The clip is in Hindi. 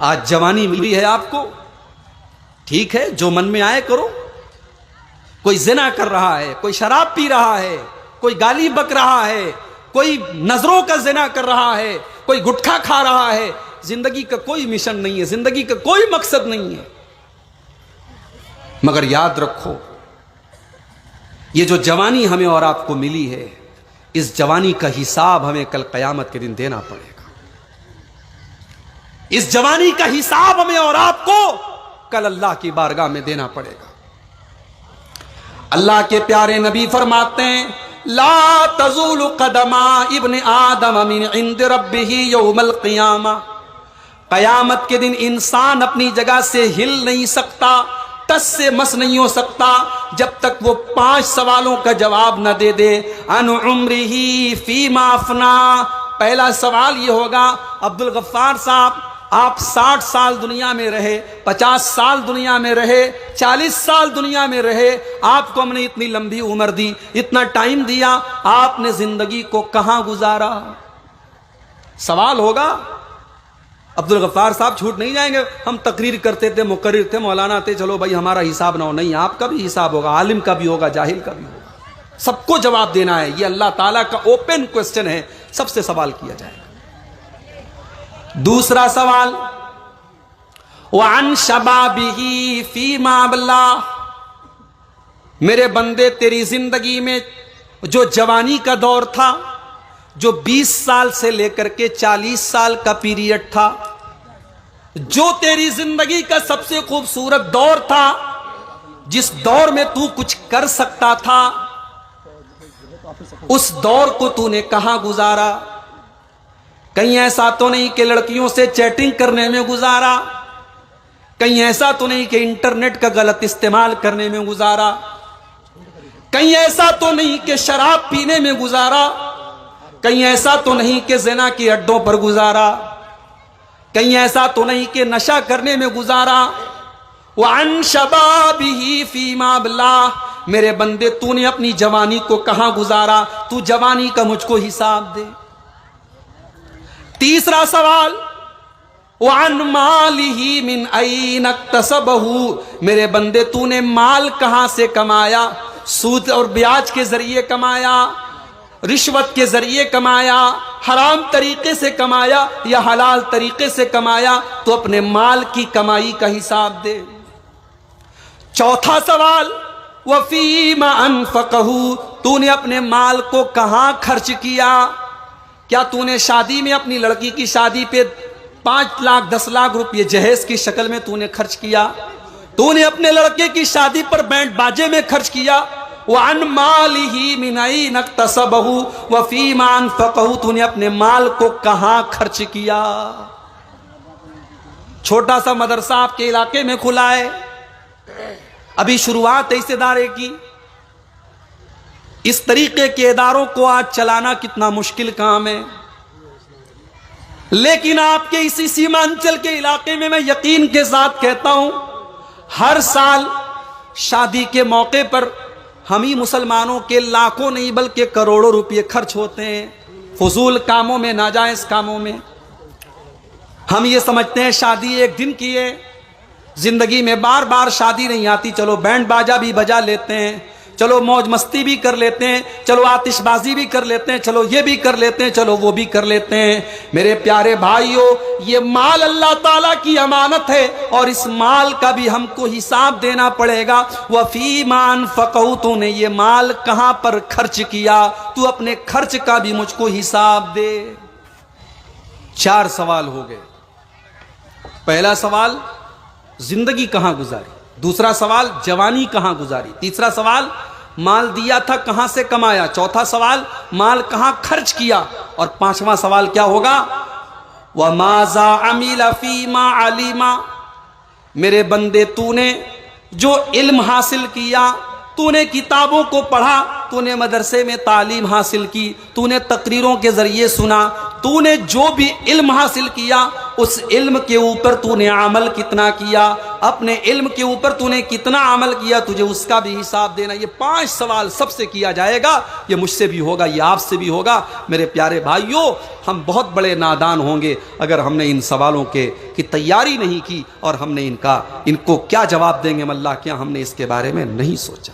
आज जवानी मिली है आपको, ठीक है, जो मन में आए करो। कोई जिना कर रहा है, कोई शराब पी रहा है, कोई गाली बक रहा है, कोई नजरों का जिना कर रहा है, कोई गुटखा खा रहा है। जिंदगी का कोई मिशन नहीं है, जिंदगी का कोई मकसद नहीं है। मगर याद रखो, ये जो जवानी हमें और आपको मिली है, इस जवानी का हिसाब हमें कल कयामत के दिन देना पड़ेगा। इस जवानी का हिसाब हमें और आपको कल अल्लाह की बारगाह में देना पड़ेगा। अल्लाह के प्यारे नबी फरमाते हैं, ला तज़ूलु क़दमा इब्न आदम मिन इंद रब्बिही यौमल क़ियामा। कयामत के दिन इंसान अपनी जगह से हिल नहीं सकता, टस से मस नहीं हो सकता, जब तक वो 5 सवालों का जवाब न दे दे। अन उम्रिही फीमा अफना। पहला सवाल ये होगा, अब्दुल गफ्फार साहब, आप 60 साल दुनिया में रहे, 50 साल दुनिया में रहे, 40 साल दुनिया में रहे, आपको हमने इतनी लंबी उम्र दी, इतना टाइम दिया, आपने जिंदगी को कहां गुजारा? सवाल होगा। अब्दुल गफ्फार साहब झूठ नहीं जाएंगे, हम तकरीर करते थे, मुकर्रिर थे, मौलाना थे, चलो भाई हमारा हिसाब ना हो। नहीं, आपका भी हिसाब होगा, आलिम का भी होगा, जाहिल का भी होगा, सबको जवाब देना है। ये अल्लाह ताला का ओपन क्वेश्चन है, सबसे सवाल किया जाएगा। दूसरा सवाल, वअन शबाबिही फीमा अबला। मेरे बंदे, तेरी जिंदगी में जो जवानी का दौर था, जो 20 साल से लेकर के 40 साल का पीरियड था, जो तेरी जिंदगी का सबसे खूबसूरत दौर था, जिस दौर में तू कुछ कर सकता था, उस दौर को तूने कहां गुजारा? कहीं ऐसा तो नहीं कि लड़कियों से चैटिंग करने में गुजारा, कहीं ऐसा तो नहीं कि इंटरनेट का गलत इस्तेमाल करने में गुजारा, कहीं ऐसा तो नहीं कि शराब पीने में गुजारा, कहीं ऐसा तो नहीं कि ज़िना के अड्डों पर गुजारा, कहीं ऐसा तो नहीं कि नशा करने में गुजारा। वअन शबाबिही फीमा अबला। मेरे बंदे, तूने अपनी जवानी को कहां गुजारा? तू जवानी का मुझको हिसाब दे। तीसरा सवाल, वअन मालिही मिन ऐन इक्तसबहू। मेरे बंदे, तूने माल कहां से कमाया? सूद और ब्याज के जरिए कमाया, रिश्वत के जरिए कमाया, हराम तरीके से कमाया या हलाल तरीके से कमाया? तो अपने माल की कमाई का हिसाब दे। चौथा सवाल, वफीमा अनफकहू। तूने अपने माल को कहां खर्च किया? क्या तूने शादी में, अपनी लड़की की शादी पे 5 लाख 10 लाख रुपये जहेज की शक्ल में तूने खर्च किया? तूने अपने लड़के की शादी पर बैंड बाजे में खर्च किया? वअन मालिही मिन ऐन इक्तसबहू वफीमा अनफकहू। तूने अपने माल को कहां खर्च किया? छोटा सा मदरसा आपके इलाके में खुला है, अभी शुरुआत है इस इदारे की। इस तरीके के इदारों को आज चलाना कितना मुश्किल काम है, लेकिन आपके इसी सीमांचल के इलाके में मैं यकीन के साथ कहता हूं, हर साल शादी के मौके पर हम ही मुसलमानों के लाखों नहीं बल्कि करोड़ों रुपए खर्च होते हैं फजूल कामों में, नाजायज कामों में। हम ये समझते हैं शादी एक दिन की है, जिंदगी में बार बार शादी नहीं आती, चलो बैंड बाजा भी बजा लेते हैं, चलो मौज मस्ती भी कर लेते हैं, चलो आतिशबाजी भी कर लेते हैं, चलो ये भी कर लेते हैं, चलो वो भी कर लेते हैं। मेरे प्यारे भाइयों, ये माल अल्लाह ताला की अमानत है और इस माल का भी हमको हिसाब देना पड़ेगा। वफीमा अनफकहू। तूने ये माल कहां पर खर्च किया? तू अपने खर्च का भी मुझको हिसाब दे। 4 सवाल हो गए। पहला सवाल, जिंदगी कहां गुजारी। दूसरा सवाल, जवानी कहां गुजारी। तीसरा सवाल, माल दिया था कहां से कमाया। चौथा सवाल, माल कहां खर्च किया। और 5वां सवाल क्या होगा, वमाजा अमिला फीमा अलीमा। मेरे बंदे, तूने जो इल्म हासिल किया, तूने किताबों को पढ़ा, तूने मदरसे में तालीम हासिल की, तूने तकरीरों के जरिए सुना, तूने जो भी इल्म हासिल किया उस इल्म के ऊपर तूने अमल कितना किया, अपने इल्म के ऊपर तूने कितना अमल किया, तुझे उसका भी हिसाब देना। ये 5 सवाल सबसे किया जाएगा। ये मुझसे भी होगा, ये आपसे भी होगा। मेरे प्यारे भाइयों, हम बहुत बड़े नादान होंगे अगर हमने इन सवालों की तैयारी नहीं की और हमने इनको क्या जवाब देंगे हम अल्लाह क्या, हमने इसके बारे में नहीं सोचा।